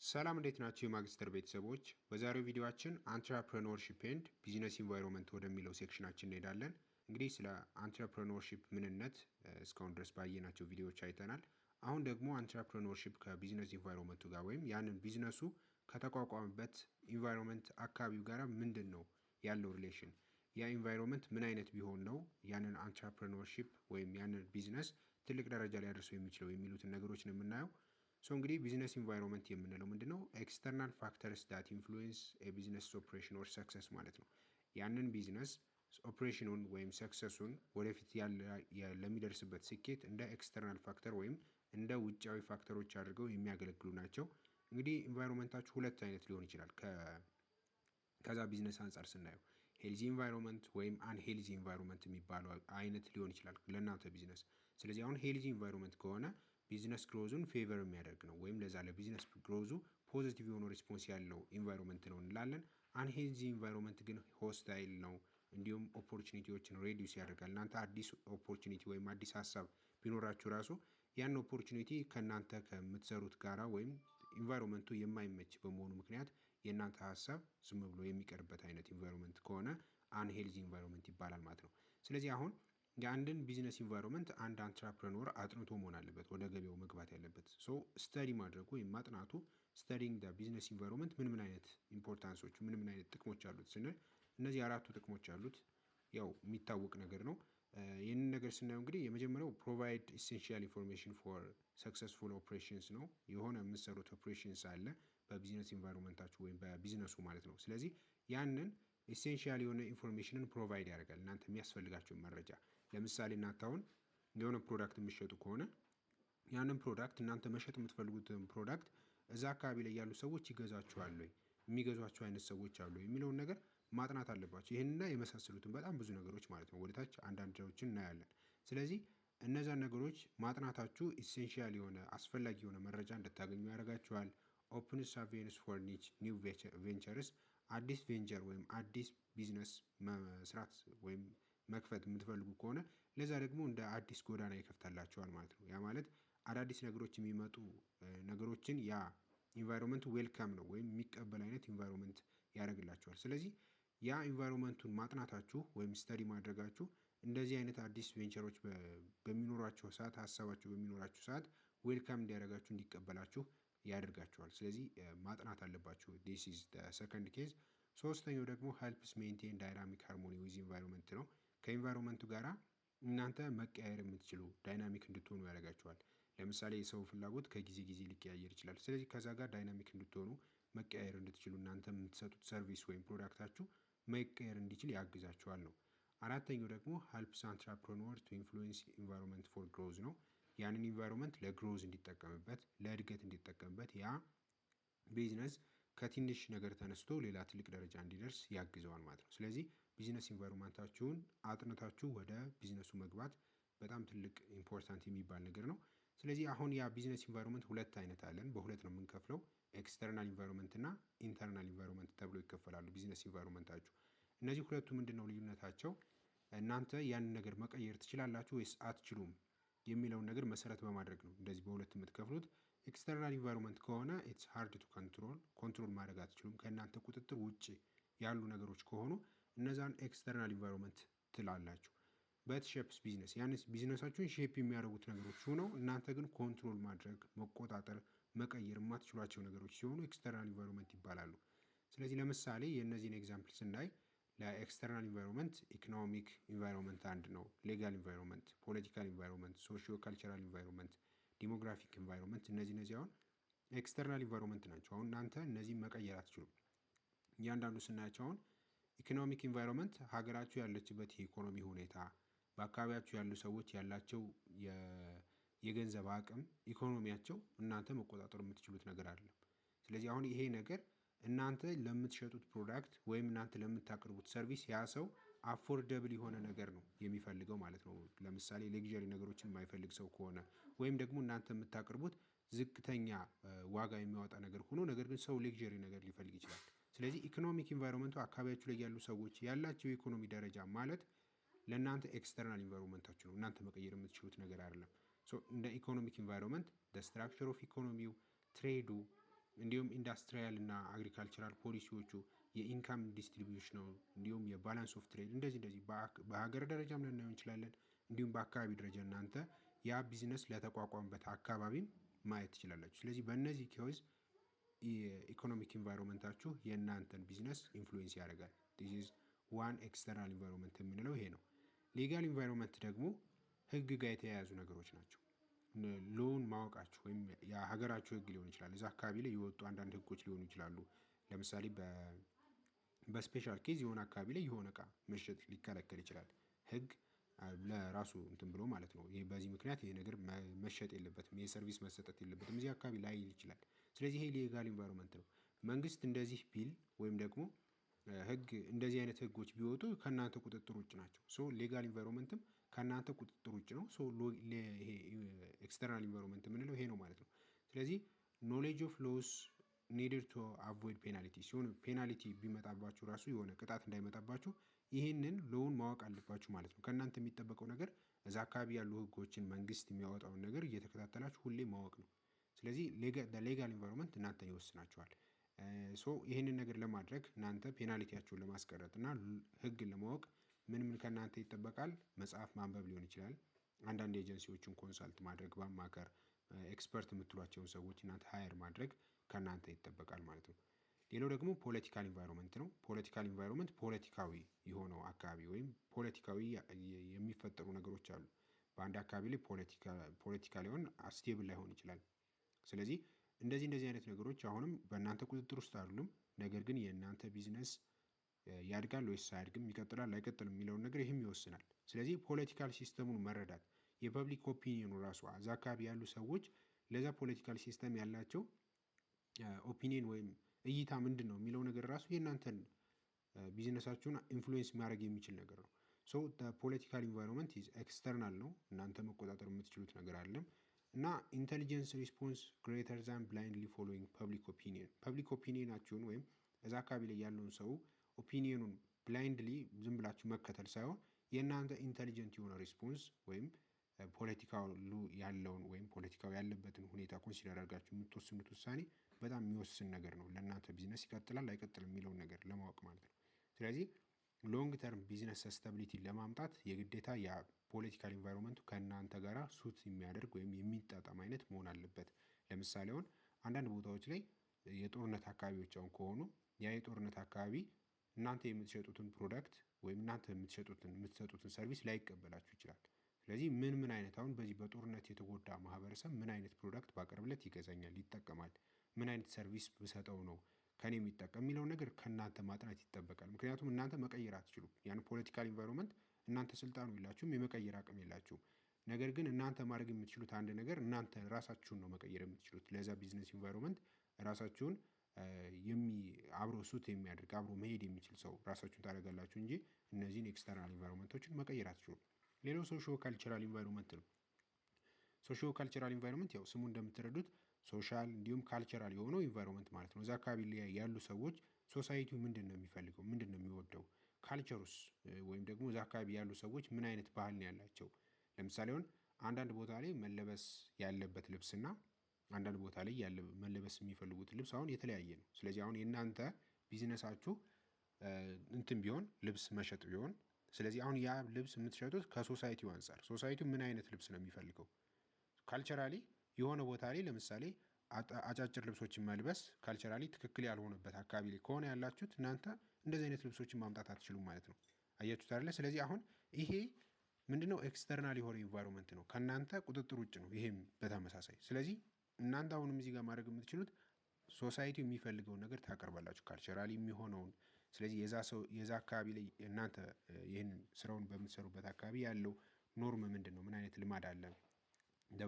ሰላም እንዴት ናችሁ የማግስተር ቤተሰቦች? በዛሬው ቪዲዮአችን አንትራፕረነርሺፕ ኤንድ ቢዝነስ ኢንቫይሮንመንት ወደሚለው ሴክሽናችን እንሄዳለን። እንግዲህ ስለ አንትራፕረነርሺፕ ምንነት እስካሁን ድረስ ባየናቸው ቪዲዮዎች አይተናል። አሁን ደግሞ አንትራፕረነርሺፕ ከቢዝነስ ኢንቫይሮንመንቱ ጋር ወይም ያንን ቢዝነሱ ከተቋቋመበት ኢንቫይሮንመንት አካባቢው ጋር ምንድን ነው ያለው ሪሌሽን፣ ያ ኢንቫይሮንመንት ምን አይነት ቢሆን ነው ያንን አንትራፕረነርሺፕ ወይም ያንን ቢዝነስ ትልቅ ደረጃ ሊያደርሰው የሚችለው የሚሉትን ነገሮች ነው የምናየው። እንግዲህ ቢዝነስ ኢንቫይሮንመንት የምንለው ምንድነው? ኤክስተርናል ፋክተርስ ዳት ኢንፍሉዌንስ የቢዝነስ ኦፕሬሽን ኦር ሰክሰስ ማለት ነው። ያንን ቢዝነስ ኦፕሬሽኑን ወይም ሰክሰሱን ወደፊት ለሚደርስበት ስኬት እንደ ኤክስተርናል ፋክተር ወይም እንደ ውጫዊ ፋክተሮች አድርገው የሚያገለግሉ ናቸው። እንግዲህ ኢንቫይሮንመንታችሁ ሁለት አይነት ሊሆን ይችላል። ከዛ ቢዝነስ አንጻር ስናየው ሄልዚ ኢንቫይሮንመንት ወይም አንሄልዚ ኢንቫይሮንመንት የሚባለው አይነት ሊሆን ይችላል ለእናንተ ቢዝነስ። ስለዚህ አሁን ሄልዚ ኢንቫይሮንመንት ከሆነ ቢዝነስ ግሮዙን ፌቨር የሚያደርግ ነው ወይም ለዛ ለቢዝነስ ግሮዙ ፖዚቲቭ የሆነ ሪስፖንስ ያለው ኢንቫይሮንመንት ነው እንላለን። አንሄልዚ ኢንቫይሮንመንት ግን ሆስታይል ነው፣ እንዲሁም ኦፖርቹኒቲዎችን ሬዲዩስ ያደርጋል። እናንተ አዲስ ኦፖርቹኒቲ ወይም አዲስ ሀሳብ ቢኖራችሁ ራሱ ያን ኦፖርቹኒቲ ከእናንተ ከምትሰሩት ጋራ ወይም ኢንቫይሮንመንቱ የማይመች በመሆኑ ምክንያት የእናንተ ሀሳብ ዝም ብሎ የሚቀርበት አይነት ኢንቫይሮንመንት ከሆነ አንሄልዚ ኢንቫይሮንመንት ይባላል ማለት ነው። ስለዚህ አሁን የአንድን ቢዝነስ ኢንቫይሮንመንት አንድ አንትራፕረኖር አጥንቶ መሆን አለበት ወደ ገበያው መግባት ያለበት። ስተዲ ማድረጉ ወይም ማጥናቱ ስተዲንግ ቢዝነስ ኢንቫይሮንመንት ምን አይነት ኢምፖርታንሶቹ ምን አይነት ጥቅሞች አሉት ስንል እነዚህ አራቱ ጥቅሞች አሉት። ያው የሚታወቅ ነገር ነው። ይህንን ነገር ስናየው እንግዲህ የመጀመሪያው ፕሮቫይድ ኢሴንሺያል ኢንፎርሜሽን ፎር ሰክሰስፉል ኦፕሬሽንስ ነው። የሆነ የምትሰሩት ኦፕሬሽንስ አለ በቢዝነስ ኢንቫይሮንመንታችሁ ወይም በቢዝነሱ ማለት ነው። ስለዚህ ያንን ኢሴንሺያል የሆነ ኢንፎርሜሽንን ፕሮቫይድ ያደርጋል፣ እናንተ የሚያስፈልጋቸውን መረጃ። ለምሳሌ እናንተ አሁን የሆነ ፕሮዳክት የምትሸጡ ከሆነ ያንን ፕሮዳክት እናንተ መሸጥ የምትፈልጉትን ፕሮዳክት እዛ አካባቢ ላይ ያሉ ሰዎች ይገዛቸዋል ወይ፣ የሚገዟቸው አይነት ሰዎች አሉ የሚለውን ነገር ማጥናት አለባቸው። ይህንና የመሳሰሉትን በጣም ብዙ ነገሮች ማለት ነው። ወደታች አንዳንዶችን እናያለን። ስለዚህ እነዛን ነገሮች ማጥናታችሁ ኢሴንሺያል የሆነ አስፈላጊ የሆነ መረጃ እንድታገኙ ያደርጋችኋል። ኦፕንስ አቬንስ ፎር ኒው ቬንቸርስ፣ አዲስ ቬንቸር ወይም አዲስ ቢዝነስ መስራት ወይም መክፈት የምትፈልጉ ከሆነ ለዛ ደግሞ እንደ አዲስ ጎዳና ይከፍታላቸዋል ማለት ነው። ያ ማለት አዳዲስ ነገሮች የሚመጡ ነገሮችን ያ ኢንቫይሮንመንት ዌልካም ነው ወይም የሚቀበል አይነት ኢንቫይሮንመንት ያደርግላቸዋል። ስለዚህ ያ ኢንቫይሮንመንቱን ማጥናታችሁ ወይም ስተዲ ማድረጋችሁ እንደዚህ አይነት አዲስ ቬንቸሮች በሚኖራቸው ሰዓት፣ ሀሳባቸው በሚኖራችሁ ሰዓት ዌልካም እንዲያደርጋችሁ እንዲቀበላችሁ ያደርጋቸዋል። ስለዚህ ማጥናት አለባችሁ። ዲስ ኢዝ ሰከንድ ኬዝ። ሶስተኛው ደግሞ ሄልፕስ ሜንቴን ዳይናሚክ ሃርሞኒ ዊዝ ኢንቫይሮንመንት ነው። ከኢንቫይሮንመንቱ ጋራ እናንተ መቀያየር የምትችሉ ዳይናሚክ እንድትሆኑ ያደርጋቸዋል። ለምሳሌ የሰው ፍላጎት ከጊዜ ጊዜ ሊቀያየር ይችላል። ስለዚህ ከዛ ጋር ዳይናሚክ እንድትሆኑ መቀያየር እንድትችሉ እናንተ የምትሰጡት ሰርቪስ ወይም ፕሮዳክታችሁ መቀየር እንዲችል ያግዛቸዋል ነው። አራተኛው ደግሞ ሄልፕስ አንትራፕረነር ቱ ኢንፍሉዌንስ ኢንቫይሮንመንት ፎር ግሮዝ ነው። ያንን ኢንቫይሮንመንት ለግሮዝ እንዲጠቀምበት፣ ለእድገት እንዲጠቀምበት ያ ቢዝነስ ከትንሽ ነገር ተነስቶ ሌላ ትልቅ ደረጃ እንዲደርስ ያግዘዋል ማለት ነው። ስለዚህ ቢዝነስ ኢንቫይሮንመንታችሁን አጥንታችሁ ወደ ቢዝነሱ መግባት በጣም ትልቅ ኢምፖርታንት የሚባል ነገር ነው። ስለዚህ አሁን ያ ቢዝነስ ኢንቫይሮንመንት ሁለት አይነት አለን፣ በሁለት ነው የምንከፍለው። ኤክስተርናል ኢንቫይሮንመንት እና ኢንተርናል ኢንቫይሮንመንት ተብሎ ይከፈላሉ ቢዝነስ ኢንቫይሮንመንታችሁ። እነዚህ ሁለቱ ምንድን ነው ልዩነታቸው? እናንተ ያንን ነገር መቀየር ትችላላችሁ ወይስ አትችሉም የሚለውን ነገር መሰረት በማድረግ ነው እንደዚህ በሁለት የምትከፍሉት። ኤክስተርናል ኢንቫይሮንመንት ከሆነ ኢትስ ሃርድ ቱ ኮንትሮል ማድረግ አትችሉም። ከእናንተ ቁጥጥር ውጭ ያሉ ነገሮች ከሆኑ እነዛን ኤክስተርናል ኢንቫይሮንመንት ትላላችሁ። በት ሼፕስ ቢዝነስ፣ ያንስ ቢዝነሳችሁን ሼፕ የሚያደርጉት ነገሮች ሆነው እናንተ ግን ኮንትሮል ማድረግ፣ መቆጣጠር፣ መቀየር የማትችሏቸው ነገሮች ሲሆኑ ኤክስተርናል ኢንቫይሮንመንት ይባላሉ። ስለዚህ ለምሳሌ የእነዚህን ኤግዛምፕል ስናይ ለኤክስተርናል ኢንቫይሮንመንት ኢኮኖሚክ ኢንቫይሮንመንት አንድ ነው። ሌጋል ኢንቫይሮንመንት፣ ፖለቲካል ኢንቫይሮንመንት፣ ሶሺዮ ካልቸራል ኢንቫይሮንመንት፣ ዲሞግራፊክ ኢንቫይሮንመንት፣ እነዚህ አሁን ኤክስተርናል ኢንቫይሮንመንት ናቸው። አሁን እናንተ እነዚህን መቀየር አትችሉም። እያንዳንዱ ስናያቸው አሁን ኢኮኖሚክ ኢንቫይሮንመንት ሀገራችሁ ያለችበት የኢኮኖሚ ሁኔታ፣ በአካባቢያችሁ ያሉ ሰዎች ያላቸው የገንዘብ አቅም፣ ኢኮኖሚያቸው እናንተ መቆጣጠር የምትችሉት ነገር አይደለም። ስለዚህ አሁን ይሄ ነገር እናንተ ለምትሸጡት ፕሮዳክት ወይም እናንተ ለምታቀርቡት ሰርቪስ ያ ሰው አፎርደብል የሆነ ነገር ነው የሚፈልገው ማለት ነው። ለምሳሌ ሌግዠሪ ነገሮችን የማይፈልግ ሰው ከሆነ ወይም ደግሞ እናንተ የምታቀርቡት ዝቅተኛ ዋጋ የሚያወጣ ነገር ሆኖ ነገር ግን ሰው ሌግዠሪ ነገር ሊፈልግ ይችላል። ስለዚህ ኢኮኖሚክ ኢንቫይሮንመንቱ አካባቢያችሁ ላይ ያሉ ሰዎች ያላቸው የኢኮኖሚ ደረጃ ማለት ለእናንተ ኤክስተርናል ኢንቫይሮንመንታችሁ ነው። እናንተ መቀየር የምትችሉት ነገር አይደለም። እንደ ኢኮኖሚክ ኢንቫይሮንመንት ስትራክቸር ኦፍ ኢኮኖሚው፣ ትሬዱ፣ እንዲሁም ኢንዱስትሪያል እና አግሪካልቸራል ፖሊሲዎቹ፣ የኢንካም ዲስትሪቢዩሽን ነው፣ እንዲሁም የባላንስ ኦፍ ትሬድ እንደዚህ በሀገር ደረጃም ልናየው እንችላለን። እንዲሁም በአካባቢ ደረጃ እናንተ ያ ቢዝነስ ለተቋቋመበት አካባቢም ማየት ትችላላችሁ። ስለዚህ በእነዚህ ኬዝ የኢኮኖሚክ ኢንቫይሮንመንታችሁ የእናንተን ቢዝነስ ኢንፍሉዌንስ ያደርጋል። ዲስ ኢዝ ዋን ኤክስተርናል ኢንቫይሮንመንት የምንለው ይሄ ነው። ሌጋል ኢንቫይሮንመንት ደግሞ ህግ ጋር የተያያዙ ነገሮች ናቸው። ሎውን ማወቃችሁ ወይም የሀገራችሁ ህግ ሊሆን ይችላል። እዛ አካባቢ ላይ የወጡ አንዳንድ ህጎች ሊሆኑ ይችላሉ። ለምሳሌ በስፔሻል ኬዝ የሆነ አካባቢ ላይ የሆነ እቃ መሸጥ ሊከለከል ይችላል። ህግ ለራሱ እንትን ብሎ ማለት ነው። ይሄ በዚህ ምክንያት ይሄ ነገር መሸጥ የለበትም፣ ይሄ ሰርቪስ መሰጠት የለበትም እዚህ አካባቢ ላይል ይችላል። ስለዚህ ይሄ ሌጋል ኢንቫይሮንመንት ነው። መንግስት እንደዚህ ቢል ወይም ደግሞ ህግ እንደዚህ አይነት ህጎች ቢወጡ ከእናንተ ቁጥጥር ውጭ ናቸው። ሶ ሌጋል ኢንቫይሮንመንትም ከእናንተ ቁጥጥር ውጭ ነው። ሶ ይሄ ኤክስተርናል ኢንቫይሮንመንት የምንለው ይሄ ነው ማለት ነው። ስለዚህ ኖሌጅ ኦፍ ሎስ ኒድድ ቱ አቮይድ ፔናልቲ ሲሆን ፔናልቲ ቢመጣባችሁ ራሱ የሆነ ቅጣት እንዳይመጣባችሁ ይህንን ሎውን ማወቅ አለባችሁ ማለት ነው። ከእናንተ የሚጠበቀው ነገር እዛ አካባቢ ያሉ ህጎችን መንግስት የሚያወጣውን ነገር እየተከታተላችሁ ሁሌ ማወቅ ነው። ስለዚህ ሌጋል ኢንቫይሮንመንት እናንተን ይወስናችኋል። ሶ ይህንን ነገር ለማድረግ እናንተ ፔናልቲያችሁን ለማስቀረት እና ህግን ለማወቅ ምን ከእናንተ ይጠበቃል? መጽሐፍ ማንበብ ሊሆን ይችላል። አንዳንድ ኤጀንሲዎችን ኮንሳልት ማድረግ፣ በአማከር ኤክስፐርት የምትሏቸውን ሰዎች እናንተ ሃየር ማድረግ ከእናንተ ይጠበቃል ማለት ነው። ሌላው ደግሞ ፖለቲካል ኢንቫይሮንመንት ነው። ፖለቲካል ኢንቫይሮንመንት ፖለቲካዊ የሆነው አካባቢ ወይም ፖለቲካዊ የሚፈጠሩ ነገሮች አሉ። በአንድ አካባቢ ላይ ፖለቲካ ሊሆን ስቴብል ላይሆን ይችላል። ስለዚህ እንደዚህ አይነት ነገሮች አሁንም በእናንተ ቁጥጥር ውስጥ አይደሉም። ነገር ግን የእናንተ ቢዝነስ ያድጋል ወይስ አያድግም፣ ይቀጥላል አይቀጥልም የሚለውን ነገር ይህም ይወስናል። ስለዚህ ፖለቲካል ሲስተሙን መረዳት፣ የፐብሊክ ኦፒኒየኑ ራሱ እዛ አካባቢ ያሉ ሰዎች ለዛ ፖለቲካል ሲስተም ያላቸው ኦፒኒየን ወይም እይታ ምንድን ነው የሚለው ነገር ራሱ የእናንተን ቢዝነሳችሁን ኢንፍሉዌንስ ማድረግ የሚችል ነገር ነው። ሶ ፖለቲካል ኢንቫይሮንመንት ኢዝ ኤክስተርናል ነው፣ እናንተ መቆጣጠር የምትችሉት ነገር አይደለም። እና ኢንቴሊጀንስ ሪስፖንስ ግሬተር ዛን ብላይንድሊ ፎሎዊንግ ፐብሊክ ኦፒኒየን፣ ፐብሊክ ኦፒኒየናችሁን ወይም እዛ አካባቢ ላይ ያለውን ሰው ኦፒኒየኑን ብላይንድሊ ዝም ብላችሁ መከተል ሳይሆን የእናንተ ኢንቴሊጀንት የሆነ ሪስፖንስ ወይም ፖለቲካው ያለውን ወይም ፖለቲካው ያለበትን ሁኔታ ኮንሲደር አድርጋችሁ የምትወስኑት ውሳኔ በጣም የሚወስን ነገር ነው። ለእናንተ ቢዝነስ ይቀጥላል አይቀጥልም የሚለውን ነገር ለማወቅ ማለት ነው። ስለዚህ ሎንግ ተርም ቢዝነስ ሰስተቢሊቲ ለማምጣት የግዴታ የፖለቲካል ኢንቫይሮንመንቱ ከእናንተ ጋር ሱት የሚያደርግ ወይም የሚጣጣም አይነት መሆን አለበት። ለምሳሌ አሁን አንዳንድ ቦታዎች ላይ የጦርነት አካባቢዎች አሁን ከሆኑ ያ የጦርነት አካባቢ እናንተ የምትሸጡትን ፕሮዳክት ወይም እናንተ የምትሰጡትን ሰርቪስ ላይቀበላችሁ ይችላል። ስለዚህ ምን አይነት አሁን በዚህ በጦርነት የተጎዳ ማህበረሰብ ምን አይነት ፕሮዳክት ባቀርብለት ይገዛኛል፣ ይጠቀማል፣ ምን አይነት ሰርቪስ ብሰጠው ነው ከኔ የሚጠቀም የሚለውን ነገር ከእናንተ ማጥናት ይጠበቃል። ምክንያቱም እናንተ መቀየር አትችሉም። ያን ፖለቲካል ኢንቫይሮንመንት እናንተ ስልጣኑ የላችሁም፣ የመቀየር አቅም የላችሁም። ነገር ግን እናንተ ማድረግ የምትችሉት አንድ ነገር እናንተ ራሳችሁን ነው መቀየር የምትችሉት። ለዛ ቢዝነስ ኢንቫይሮንመንት ራሳችሁን አብሮ ሱት የሚያደርግ አብሮ መሄድ የሚችል ሰው ራሳችሁን ታደርጋላችሁ እንጂ እነዚህን ኤክስተርናል ኢንቫይሮንመንቶችን መቀየር አትችሉም። ሌላው ሶሺዮ ካልቸራል ኢንቫይሮንመንት ነው። ሶሺዮ ካልቸራል ኢንቫይሮንመንት ያው ስሙ እንደምትረዱት ሶሻል እንዲሁም ካልቸራል የሆነው ኢንቫይሮንመንት ማለት ነው። እዛ አካባቢ ላይ ያሉ ሰዎች ሶሳይቲው ምንድን ነው የሚፈልገው፣ ምንድን ነው የሚወደው፣ ካልቸሩስ ወይም ደግሞ እዛ አካባቢ ያሉ ሰዎች ምን አይነት ባህል ነው ያላቸው። ለምሳሌ አሁን አንዳንድ ቦታ ላይ መለበስ ያለበት ልብስና አንዳንድ ቦታ ላይ መለበስ የሚፈልጉት ልብስ አሁን የተለያየ ነው። ስለዚህ አሁን የእናንተ ቢዝነሳችሁ እንትን ቢሆን ልብስ መሸጥ ቢሆን፣ ስለዚህ አሁን ያ ልብስ የምትሸጡት ከሶሳይቲው አንጻር ሶሳይቲው ምን አይነት ልብስ ነው የሚፈልገው። ካልቸራሊ የሆነ ቦታ ላይ ለምሳሌ አጫጭር ልብሶችን መልበስ ካልቸራሊ ትክክል ያልሆነበት አካባቢ ላይ ከሆነ ያላችሁት እናንተ እንደዚህ አይነት ልብሶችን ማምጣት አትችሉም ማለት ነው። አያችሁት አይደለ? ስለዚህ አሁን ይሄ ምንድነው ኤክስተርናል የሆነ ኢንቫይሮንመንት ነው፣ ከእናንተ ቁጥጥር ውጭ ነው። ይሄም በተመሳሳይ ስለዚህ እናንተ አሁንም እዚህ ጋር ማድረግ የምትችሉት ሶሳይቲው የሚፈልገውን ነገር ታቀርባላችሁ፣ ካልቸራሊ የሚሆነውን። ስለዚህ የዛ አካባቢ ላይ እናንተ ይህንን ስራውን በምትሰሩበት አካባቢ ያለው ኖርም ምንድን ነው፣ ምን አይነት ልማድ አለ፣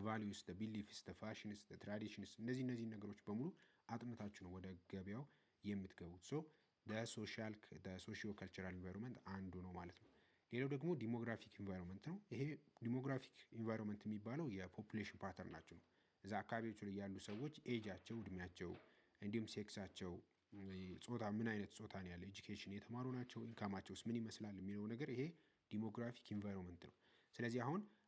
ቫሊዩስ፣ ቢሊፍስ፣ ፋሽንስ፣ ትራዲሽንስ፣ እነዚህ ነገሮች በሙሉ አጥንታችሁ ነው ወደ ገበያው የምትገቡት። ሶሺዮ ካልቸራል ኢንቫይሮንመንት አንዱ ነው ማለት ነው። ሌላው ደግሞ ዲሞግራፊክ ኢንቫይሮንመንት ነው። ይሄ ዲሞግራፊክ ኢንቫይሮንመንት የሚባለው የፖፑሌሽን ፓተርናቸው ነው። እዛ አካባቢዎች ላይ ያሉ ሰዎች ኤጃቸው፣ እድሜያቸው፣ እንዲሁም ሴክሳቸው፣ ጾታ ምን አይነት ጾታ ነው ያለ፣ ኤጁኬሽን የተማሩ ናቸው፣ ኢንካማቸውስ ምን ይመስላል የሚለው ነገር ይሄ ዲሞግራፊክ ኢንቫይሮንመንት ነው። ስለዚህ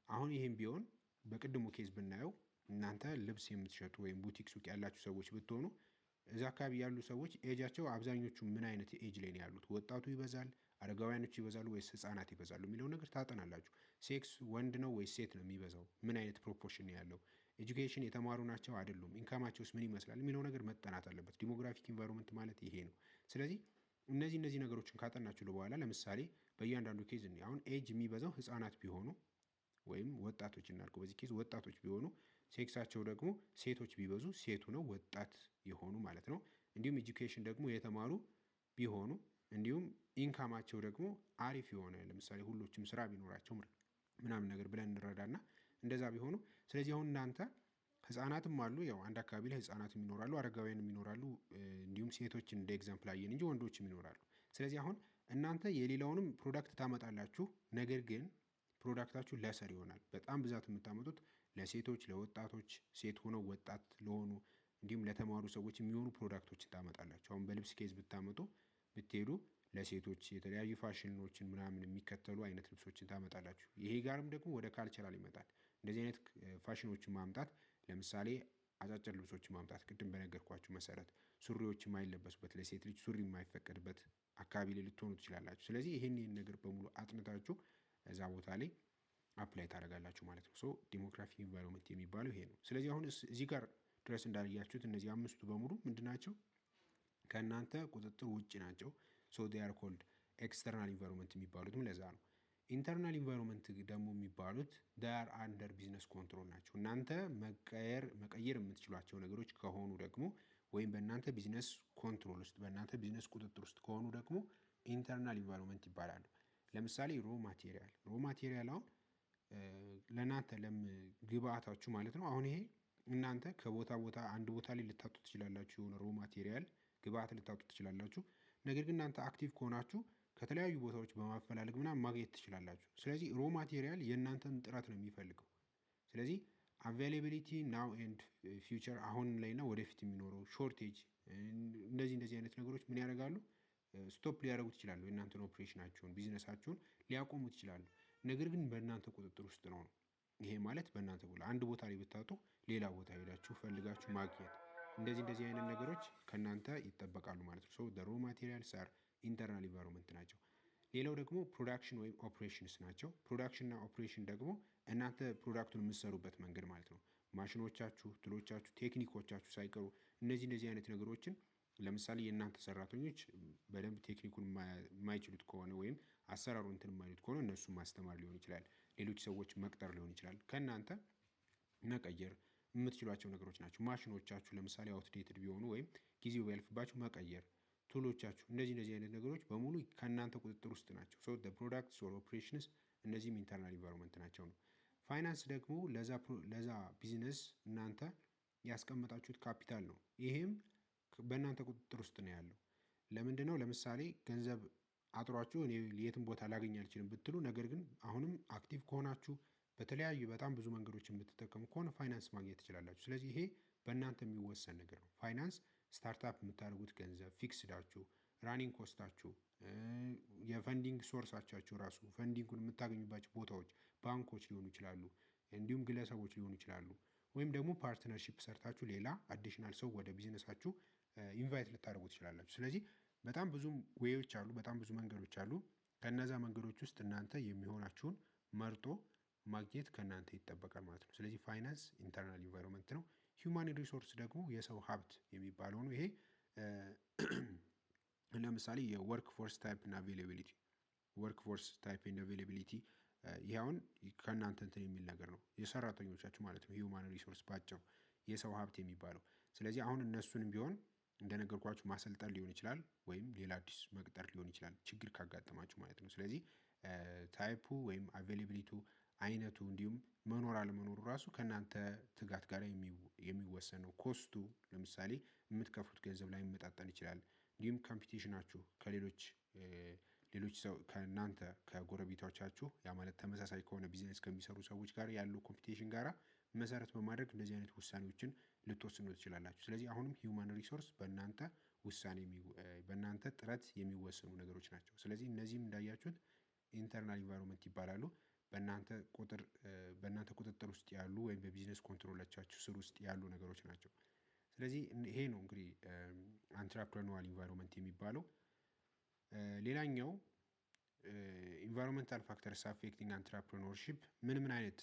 አሁን ይሄም ቢሆን በቅድሙ ኬዝ ብናየው እናንተ ልብስ የምትሸጡ ወይም ቡቲክ ሱቅ ያላችሁ ሰዎች ብትሆኑ እዛ አካባቢ ያሉ ሰዎች ኤጃቸው አብዛኞቹ ምን አይነት ኤጅ ላይ ነው ያሉት? ወጣቱ ይበዛል፣ አረጋውያኖች ይበዛሉ ወይስ ህፃናት ይበዛሉ የሚለው ነገር ታጠናላችሁ። ሴክስ ወንድ ነው ወይስ ሴት ነው የሚበዛው? ምን አይነት ፕሮፖርሽን ነው ያለው? ኤጁኬሽን የተማሩ ናቸው አይደሉም? ኢንካማቸውስ ምን ይመስላል የሚለው ነገር መጠናት አለበት። ዲሞግራፊክ ኢንቫይሮንመንት ማለት ይሄ ነው። ስለዚህ እነዚህ ነገሮችን ካጠናችሁ በኋላ ለምሳሌ በእያንዳንዱ ኬዝ አሁን ኤጅ የሚበዛው ህፃናት ቢሆኑ ወይም ወጣቶች እናድርገው፣ በዚህ ኬዝ ወጣቶች ቢሆኑ፣ ሴክሳቸው ደግሞ ሴቶች ቢበዙ ሴቱ ነው ወጣት የሆኑ ማለት ነው። እንዲሁም ኤጁኬሽን ደግሞ የተማሩ ቢሆኑ፣ እንዲሁም ኢንካማቸው ደግሞ አሪፍ የሆነ ለምሳሌ ሁሎችም ስራ ቢኖራቸው ምናምን ነገር ብለን እንረዳና እንደዛ ቢሆኑ። ስለዚህ አሁን እናንተ ህፃናትም አሉ፣ ያው አንድ አካባቢ ላይ ህፃናትም ይኖራሉ፣ አረጋውያንም ይኖራሉ፣ እንዲሁም ሴቶችን እንደ ኤግዛምፕል አየን እንጂ ወንዶችም ይኖራሉ። ስለዚህ አሁን እናንተ የሌላውንም ፕሮዳክት ታመጣላችሁ፣ ነገር ግን ፕሮዳክታችሁ ለሰር ይሆናል። በጣም ብዛት የምታመጡት ለሴቶች፣ ለወጣቶች፣ ሴት ሆነው ወጣት ለሆኑ እንዲሁም ለተማሩ ሰዎች የሚሆኑ ፕሮዳክቶችን ታመጣላችሁ። አሁን በልብስ ኬዝ ብትሄዱ ለሴቶች የተለያዩ ፋሽኖችን ምናምን የሚከተሉ አይነት ልብሶችን ታመጣላችሁ። ይሄ ጋርም ደግሞ ወደ ካልቸራል ይመጣል። እንደዚህ አይነት ፋሽኖችን ማምጣት ለምሳሌ አጫጭር ልብሶችን ማምጣት፣ ቅድም በነገርኳችሁ መሰረት ሱሪዎች የማይለበሱበት ለሴት ልጅ ሱሪ የማይፈቀድበት አካባቢ ላይ ልትሆኑ ትችላላችሁ። ስለዚህ ይህን ነገር በሙሉ አጥንታችሁ እዛ ቦታ ላይ አፕላይ ታደርጋላችሁ ማለት ነው። ሶ ዲሞግራፊክ ኢንቫይሮንመንት የሚባለው ይሄ ነው። ስለዚህ አሁን እዚህ ጋር ድረስ እንዳያችሁት እነዚህ አምስቱ በሙሉ ምንድን ናቸው? ከእናንተ ቁጥጥር ውጭ ናቸው። ሶ ዴይ አር ኮልድ ኤክስተርናል ኢንቫይሮንመንት የሚባሉትም ለዛ ነው። ኢንተርናል ኢንቫይሮንመንት ደግሞ የሚባሉት ዴይ አር አንደር ቢዝነስ ኮንትሮል ናቸው። እናንተ መቀየር የምትችሏቸው ነገሮች ከሆኑ ደግሞ ወይም በእናንተ ቢዝነስ ኮንትሮል ውስጥ በእናንተ ቢዝነስ ቁጥጥር ውስጥ ከሆኑ ደግሞ ኢንተርናል ኢንቫይሮንመንት ይባላሉ። ለምሳሌ ሮ ማቴሪያል አሁን ለእናንተ ግብአታችሁ ማለት ነው። አሁን ይሄ እናንተ ከቦታ አንድ ቦታ ላይ ልታጡ ትችላላችሁ። የሆነ ሮ ማቴሪያል ግብአት ልታጡ ትችላላችሁ። ነገር ግን እናንተ አክቲቭ ከሆናችሁ ከተለያዩ ቦታዎች በማፈላለግ ምናምን ማግኘት ትችላላችሁ። ስለዚህ ሮ ማቴሪያል የእናንተን ጥረት ነው የሚፈልገው። ስለዚህ አቬይላቢሊቲ ናው ኤንድ ፊውቸር አሁን ላይና ወደፊት የሚኖረው ሾርቴጅ፣ እንደዚህ አይነት ነገሮች ምን ያደርጋሉ? ስቶፕ ሊያደርጉት ይችላሉ። የእናንተን ኦፕሬሽናችሁን ቢዝነሳችሁን ሊያቆሙት ይችላሉ። ነገር ግን በእናንተ ቁጥጥር ውስጥ ነው። ይሄ ማለት በእናንተ አንድ ቦታ ላይ ብታጡ ሌላ ቦታ ሄዳችሁ ፈልጋችሁ ማግኘት፣ እንደዚህ አይነት ነገሮች ከእናንተ ይጠበቃሉ ማለት ነው። ሶ ሮ ማቴሪያልስ አር ኢንተርናል ኢንቫይሮንመንት ናቸው። ሌላው ደግሞ ፕሮዳክሽን ወይም ኦፕሬሽንስ ናቸው። ፕሮዳክሽን እና ኦፕሬሽን ደግሞ እናንተ ፕሮዳክቱን የምትሰሩበት መንገድ ማለት ነው። ማሽኖቻችሁ፣ ትሎቻችሁ፣ ቴክኒኮቻችሁ ሳይቀሩ እነዚህ አይነት ነገሮችን ለምሳሌ የእናንተ ሰራተኞች በደንብ ቴክኒኩን የማይችሉት ከሆነ ወይም አሰራሩ እንትን የማይሉት ከሆነ እነሱ ማስተማር ሊሆን ይችላል። ሌሎች ሰዎች መቅጠር ሊሆን ይችላል። ከእናንተ መቀየር የምትችሏቸው ነገሮች ናቸው። ማሽኖቻችሁ ለምሳሌ አውትዴትድ ቢሆኑ ወይም ጊዜው ቢያልፍባችሁ መቀየር፣ ቱሎቻችሁ፣ እንደዚህ አይነት ነገሮች በሙሉ ከእናንተ ቁጥጥር ውስጥ ናቸው። ሶ ፕሮዳክትስ ኦር ኦፕሬሽንስ እነዚህም ኢንተርናል ኢንቫይሮንመንት ናቸው ነው። ፋይናንስ ደግሞ ለዛ ቢዝነስ እናንተ ያስቀመጣችሁት ካፒታል ነው። ይሄም በእናንተ ቁጥጥር ውስጥ ነው ያለው። ለምንድን ነው? ለምሳሌ ገንዘብ አጥሯችሁ እኔ የትም ቦታ ላገኝ አልችልም ብትሉ፣ ነገር ግን አሁንም አክቲቭ ከሆናችሁ በተለያዩ በጣም ብዙ መንገዶች የምትጠቀሙ ከሆነ ፋይናንስ ማግኘት ትችላላችሁ። ስለዚህ ይሄ በእናንተ የሚወሰን ነገር ነው። ፋይናንስ ስታርታፕ የምታደርጉት ገንዘብ፣ ፊክስዳችሁ፣ ራኒንግ ኮስታችሁ፣ የፈንዲንግ ሶርሳቻችሁ ራሱ ፈንዲንጉን የምታገኙባቸው ቦታዎች ባንኮች ሊሆኑ ይችላሉ፣ እንዲሁም ግለሰቦች ሊሆኑ ይችላሉ። ወይም ደግሞ ፓርትነርሺፕ ሰርታችሁ ሌላ አዲሽናል ሰው ወደ ቢዝነሳችሁ ኢንቫይት ልታደርጉ ትችላላችሁ። ስለዚህ በጣም ብዙ ዌዮች አሉ፣ በጣም ብዙ መንገዶች አሉ። ከነዛ መንገዶች ውስጥ እናንተ የሚሆናችሁን መርጦ ማግኘት ከእናንተ ይጠበቃል ማለት ነው። ስለዚህ ፋይናንስ ኢንተርናል ኢንቫይሮንመንት ነው። ሂውማን ሪሶርስ ደግሞ የሰው ሀብት የሚባለው ነው። ይሄ ለምሳሌ የወርክ ፎርስ ታይፕ እና አቬይላቢሊቲ፣ ወርክ ፎርስ ታይፕ እና አቬይላቢሊቲ ይሄ አሁን ከእናንተ እንትን የሚል ነገር ነው፣ የሰራተኞቻችሁ ማለት ነው። ሂውማን ሪሶርስ ባጭሩ የሰው ሀብት የሚባለው። ስለዚህ አሁን እነሱንም ቢሆን እንደነገርኳችሁ ማሰልጠን ሊሆን ይችላል፣ ወይም ሌላ አዲስ መቅጠር ሊሆን ይችላል፣ ችግር ካጋጠማችሁ ማለት ነው። ስለዚህ ታይፑ ወይም አቬይላቢሊቱ አይነቱ፣ እንዲሁም መኖር አለመኖሩ ራሱ ከእናንተ ትጋት ጋር የሚወሰን ነው። ኮስቱ ለምሳሌ የምትከፍሉት ገንዘብ ላይ መጣጠን ይችላል። እንዲሁም ኮምፒቲሽናችሁ ሌሎች ሰው ከእናንተ ከጎረቤቶቻችሁ ያ ማለት ተመሳሳይ ከሆነ ቢዝነስ ከሚሰሩ ሰዎች ጋር ያለው ኮምፒቲሽን ጋራ መሰረት በማድረግ እንደዚህ አይነት ውሳኔዎችን ልትወስኑ ትችላላችሁ። ስለዚህ አሁንም ሂውማን ሪሶርስ በእናንተ ውሳኔ በእናንተ ጥረት የሚወሰኑ ነገሮች ናቸው። ስለዚህ እነዚህም እንዳያችሁት ኢንተርናል ኢንቫይሮንመንት ይባላሉ። በእናንተ ቁጥጥር ውስጥ ያሉ ወይም በቢዝነስ ኮንትሮሎቻችሁ ስር ውስጥ ያሉ ነገሮች ናቸው። ስለዚህ ይሄ ነው እንግዲህ አንትራፕረነሪያል ኢንቫይሮንመንት የሚባለው። ሌላኛው ኢንቫይሮንመንታል ፋክተርስ አፌክቲንግ አንትራፕረነርሺፕ ምን አይነት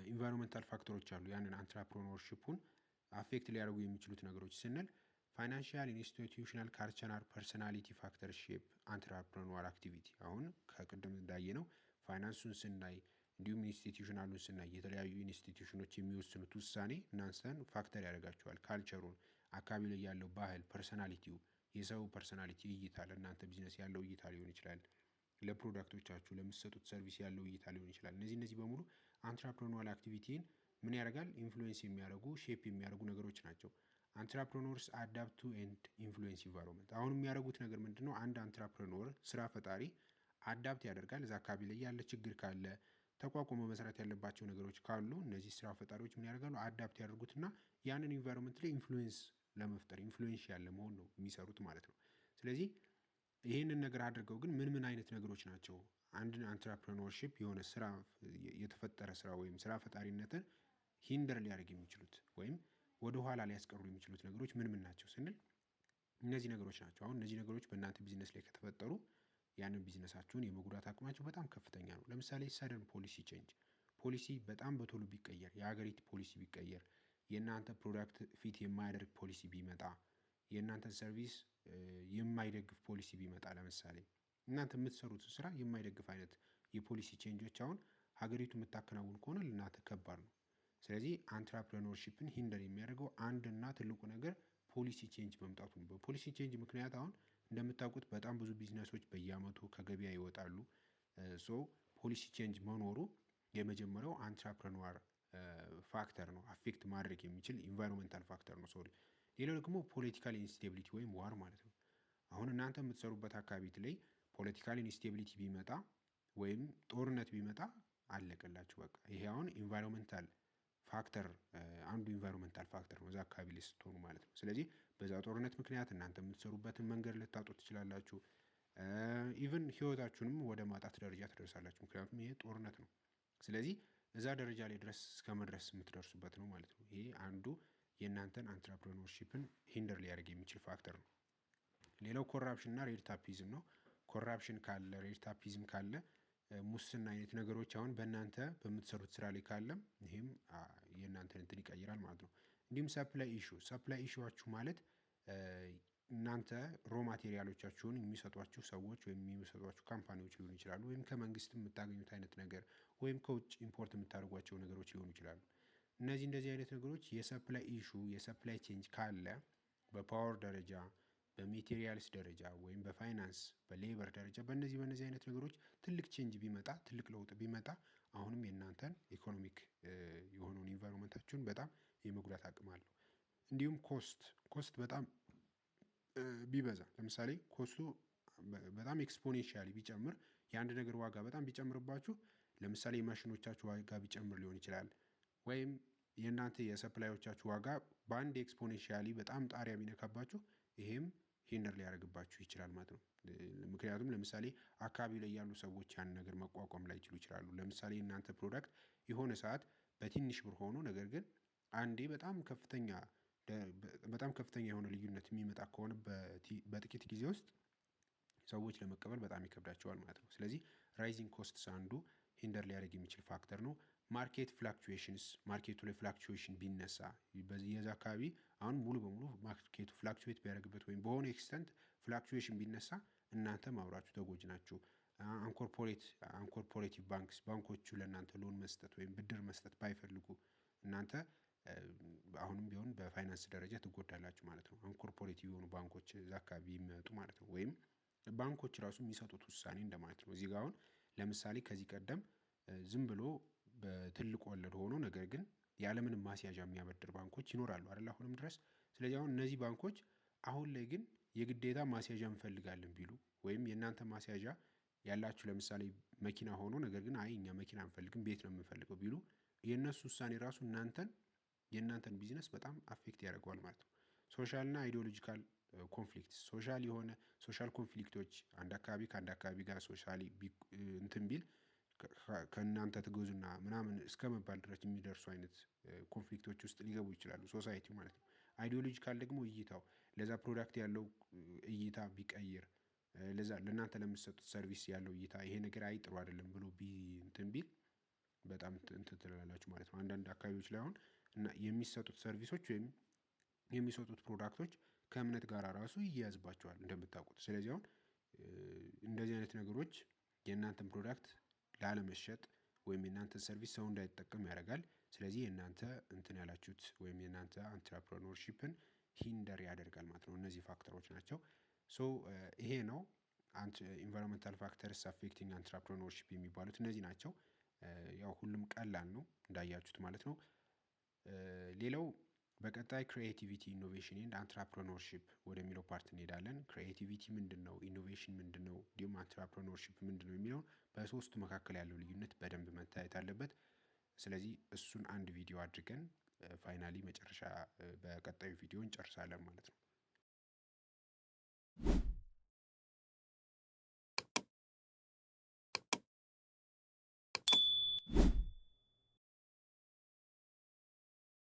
ኢንቫይሮንመንታል ፋክተሮች አሉ ያንን አንትራፕረነርሺፑን አፌክት ሊያደርጉ የሚችሉት ነገሮች ስንል ፋይናንሻል፣ ኢንስቲትዩሽናል፣ ካልቸራል፣ ፐርሰናሊቲ ፋክተር ሼፕ አንትራፕረነሪያል አክቲቪቲ። አሁን ከቅድም እንዳየነው ፋይናንሱን ስናይ እንዲሁም ኢንስቲትዩሽናሉን ስናይ የተለያዩ ኢንስቲትዩሽኖች የሚወስኑት ውሳኔ እናንተን ፋክተር ያደርጋቸዋል። ካልቸሩን፣ አካባቢ ላይ ያለው ባህል፣ ፐርሰናሊቲው፣ የሰው ፐርሰናሊቲ እይታ፣ ለእናንተ ቢዝነስ ያለው እይታ ሊሆን ይችላል። ለፕሮዳክቶቻችሁ ለምትሰጡት ሰርቪስ ያለው እይታ ሊሆን ይችላል። እነዚህ በሙሉ አንትራፕረነሪያል አክቲቪቲን ምን ያደርጋል? ኢንፍሉዌንስ የሚያደርጉ ሼፕ የሚያደርጉ ነገሮች ናቸው። አንትራፕረነርስ አዳፕት ቱ ኤንድ ኢንፍሉዌንስ ኢንቫይሮንመንት። አሁን የሚያደርጉት ነገር ምንድነው? አንድ አንትራፕረነር ስራ ፈጣሪ አዳፕት ያደርጋል። እዛ አካባቢ ላይ ያለ ችግር ካለ ተቋቁሞ መስራት ያለባቸው ነገሮች ካሉ እነዚህ ስራ ፈጣሪዎች ምን ያደርጋሉ? አዳፕት ያደርጉትና ያንን ኢንቫይሮንመንት ላይ ኢንፍሉዌንስ ለመፍጠር ኢንፍሉዌንሻል ለመሆን ነው የሚሰሩት ማለት ነው። ስለዚህ ይህንን ነገር አድርገው ግን ምን አይነት ነገሮች ናቸው አንድን አንትራፕረነርሺፕ የሆነ ስራ የተፈጠረ ስራ ወይም ስራ ፈጣሪነትን ሂንደር ሊያደርግ የሚችሉት ወይም ወደ ኋላ ሊያስቀሩ የሚችሉት ነገሮች ምን ናቸው ስንል እነዚህ ነገሮች ናቸው። አሁን እነዚህ ነገሮች በእናንተ ቢዝነስ ላይ ከተፈጠሩ ያንን ቢዝነሳችሁን የመጉዳት አቅማቸው በጣም ከፍተኛ ነው። ለምሳሌ ሰደን ፖሊሲ ቼንጅ፣ ፖሊሲ በጣም በቶሎ ቢቀየር፣ የሀገሪቱ ፖሊሲ ቢቀየር፣ የእናንተ ፕሮዳክት ፊት የማያደርግ ፖሊሲ ቢመጣ፣ የእናንተን ሰርቪስ የማይደግፍ ፖሊሲ ቢመጣ፣ ለምሳሌ እናንተ የምትሰሩትን ስራ የማይደግፍ አይነት የፖሊሲ ቼንጆች አሁን ሀገሪቱ የምታከናውን ከሆነ ለእናንተ ከባድ ነው። ስለዚህ አንትራፕረነርሺፕን ሂንደር የሚያደርገው አንድና ትልቁ ነገር ፖሊሲ ቼንጅ መምጣቱ ነው። በፖሊሲ ቼንጅ ምክንያት አሁን እንደምታውቁት በጣም ብዙ ቢዝነሶች በየአመቱ ከገበያ ይወጣሉ። ሶ ፖሊሲ ቼንጅ መኖሩ የመጀመሪያው አንትራፕረነር ፋክተር ነው፣ አፌክት ማድረግ የሚችል ኢንቫይሮንመንታል ፋክተር ነው። ሶሪ። ሌላው ደግሞ ፖለቲካል ኢንስቴቢሊቲ ወይም ዋር ማለት ነው። አሁን እናንተ የምትሰሩበት አካባቢ ላይ ፖለቲካል ኢንስቴቢሊቲ ቢመጣ ወይም ጦርነት ቢመጣ አለቀላችሁ በቃ። ይሄ አሁን ኢንቫይሮንመንታል ፋክተር አንዱ ኢንቫይሮንመንታል ፋክተር ነው እዛ አካባቢ ላይ ስትሆኑ ማለት ነው። ስለዚህ በዛ ጦርነት ምክንያት እናንተ የምትሰሩበትን መንገድ ልታጡ ትችላላችሁ። ኢቭን ህይወታችሁንም ወደ ማጣት ደረጃ ትደርሳላችሁ። ምክንያቱም ይሄ ጦርነት ነው። ስለዚህ እዛ ደረጃ ላይ ድረስ እስከመድረስ የምትደርሱበት ነው ማለት ነው። ይሄ አንዱ የእናንተን አንትራፕረነርሺፕን ሂንደር ሊያደርግ የሚችል ፋክተር ነው። ሌላው ኮራፕሽን እና ሬድ ታፒዝም ነው። ኮራፕሽን ካለ፣ ሬድ ታፒዝም ካለ፣ ሙስና አይነት ነገሮች አሁን በእናንተ በምትሰሩት ስራ ላይ ካለም ይሄም የእናንተን እንትን ይቀይራል ማለት ነው። እንዲሁም ሰፕላይ ኢሹዋችሁ ማለት እናንተ ሮ ማቴሪያሎቻችሁን የሚሰጧችሁ ሰዎች ወይም የሚሰጧችሁ ካምፓኒዎች ሊሆኑ ይችላሉ፣ ወይም ከመንግስት የምታገኙት አይነት ነገር ወይም ከውጭ ኢምፖርት የምታደርጓቸው ነገሮች ሊሆኑ ይችላሉ። እንደዚህ አይነት ነገሮች የሰፕላይ ኢሹ የሰፕላይ ቼንጅ ካለ በፓወር ደረጃ፣ በሜቴሪያልስ ደረጃ ወይም በፋይናንስ በሌበር ደረጃ በእነዚህ አይነት ነገሮች ትልቅ ቼንጅ ቢመጣ፣ ትልቅ ለውጥ ቢመጣ አሁንም የእናንተን ኢኮኖሚክ የሆነውን ኢንቫይሮንመንታችሁን በጣም የመጉዳት አቅም አለው። እንዲሁም ኮስት በጣም ቢበዛ፣ ለምሳሌ ኮስቱ በጣም ኤክስፖኔንሻሊ ቢጨምር፣ የአንድ ነገር ዋጋ በጣም ቢጨምርባችሁ፣ ለምሳሌ የማሽኖቻችሁ ዋጋ ቢጨምር ሊሆን ይችላል፣ ወይም የእናንተ የሰፕላዮቻችሁ ዋጋ በአንድ ኤክስፖኔንሻሊ በጣም ጣሪያ ቢነካባችሁ፣ ይሄም ሂንደር ሊያደርግባችሁ ይችላል ማለት ነው። ምክንያቱም ለምሳሌ አካባቢ ላይ ያሉ ሰዎች ያን ነገር መቋቋም ላይችሉ ይችላሉ። ለምሳሌ እናንተ ፕሮዳክት የሆነ ሰዓት በትንሽ ብር ሆኖ ነገር ግን አንዴ በጣም ከፍተኛ የሆነ ልዩነት የሚመጣ ከሆነ በጥቂት ጊዜ ውስጥ ሰዎች ለመቀበል በጣም ይከብዳቸዋል ማለት ነው። ስለዚህ ራይዚንግ ኮስትስ አንዱ ሂንደር ሊያደርግ የሚችል ፋክተር ነው። ማርኬት ፍላክቹዌሽንስ፣ ማርኬቱ ላይ ፍላክቹዌሽን ቢነሳ የዛ አካባቢ አሁን ሙሉ በሙሉ ማርኬቱ ፍላክቹዌት ቢያደርግበት ወይም በሆነ ኤክስተንት ፍላክቹዌሽን ቢነሳ እናንተም አብራችሁ ተጎጂ ናችሁ። አንኮርፖሬቲቭ ባንኮቹ ለእናንተ ሎን መስጠት ወይም ብድር መስጠት ባይፈልጉ እናንተ አሁንም ቢሆን በፋይናንስ ደረጃ ትጎዳላችሁ ማለት ነው። አንኮርፖሬቲቭ የሆኑ ባንኮች እዛ አካባቢ የሚመጡ ማለት ነው። ወይም ባንኮች ራሱ የሚሰጡት ውሳኔ እንደማለት ነው። እዚህ ጋር አሁን ለምሳሌ ከዚህ ቀደም ዝም ብሎ በትልቅ ወለድ ሆኖ ነገር ግን ያለምንም ማስያዣ የሚያበድር ባንኮች ይኖራሉ አይደል አሁንም ድረስ። ስለዚህ አሁን እነዚህ ባንኮች አሁን ላይ ግን የግዴታ ማስያዣ እንፈልጋለን ቢሉ ወይም የእናንተ ማስያዣ ያላችሁ ለምሳሌ መኪና ሆኖ ነገር ግን አይ እኛ መኪና አንፈልግም ቤት ነው የምንፈልገው ቢሉ የእነሱ ውሳኔ ራሱ የእናንተን ቢዝነስ በጣም አፌክት ያደርገዋል ማለት ነው። ሶሻል እና አይዲዮሎጂካል ኮንፍሊክት፣ ሶሻል ኮንፍሊክቶች አንድ አካባቢ ከአንድ አካባቢ ጋር ሶሻሊ እንትን ቢል ከእናንተ ትገዙና ምናምን እስከ መባል ድረስ የሚደርሱ አይነት ኮንፍሊክቶች ውስጥ ሊገቡ ይችላሉ ሶሳይቲ ማለት ነው። አይዲዮሎጂካል ደግሞ እይታው ለዛ ፕሮዳክት ያለው እይታ ቢቀይር ለእናንተ ለምትሰጡት ሰርቪስ ያለው እይታ ይሄ ነገር አይ ጥሩ አይደለም ብሎ እንትን ቢል በጣም እንትን ትላላችሁ ማለት ነው። አንዳንድ አካባቢዎች ላይ አሁን እና የሚሰጡት ሰርቪሶች ወይም የሚሰጡት ፕሮዳክቶች ከእምነት ጋር ራሱ ይያዝባቸዋል እንደምታውቁት። ስለዚህ አሁን እንደዚህ አይነት ነገሮች የእናንተን ፕሮዳክት ላለመሸጥ ወይም የእናንተን ሰርቪስ ሰው እንዳይጠቀም ያደርጋል። ስለዚህ የእናንተ እንትን ያላችሁት ወይም የእናንተ አንትራፕረኖርሺፕን ሂንደር ያደርጋል ማለት ነው። እነዚህ ፋክተሮች ናቸው። ሶ ይሄ ነው ኢንቫይሮንመንታል ፋክተርስ አፌክቲንግ አንትራፕረኖርሺፕ የሚባሉት እነዚህ ናቸው። ያው ሁሉም ቀላል ነው እንዳያችሁት ማለት ነው። ሌላው በቀጣይ ክሪኤቲቪቲ ኢኖቬሽን ኤንድ አንትራፕረኖርሺፕ ወደሚለው ፓርት እንሄዳለን። ክሪኤቲቪቲ ምንድነው? ኢኖቬሽን ምንድነው? እንዲሁም አንትራፕረኖርሺፕ ምንድነው የሚለውን በሶስቱ መካከል ያለው ልዩነት በደንብ መታየት አለበት። ስለዚህ እሱን አንድ ቪዲዮ አድርገን ፋይናሊ መጨረሻ በቀጣዩ ቪዲዮ እንጨርሳለን ማለት ነው።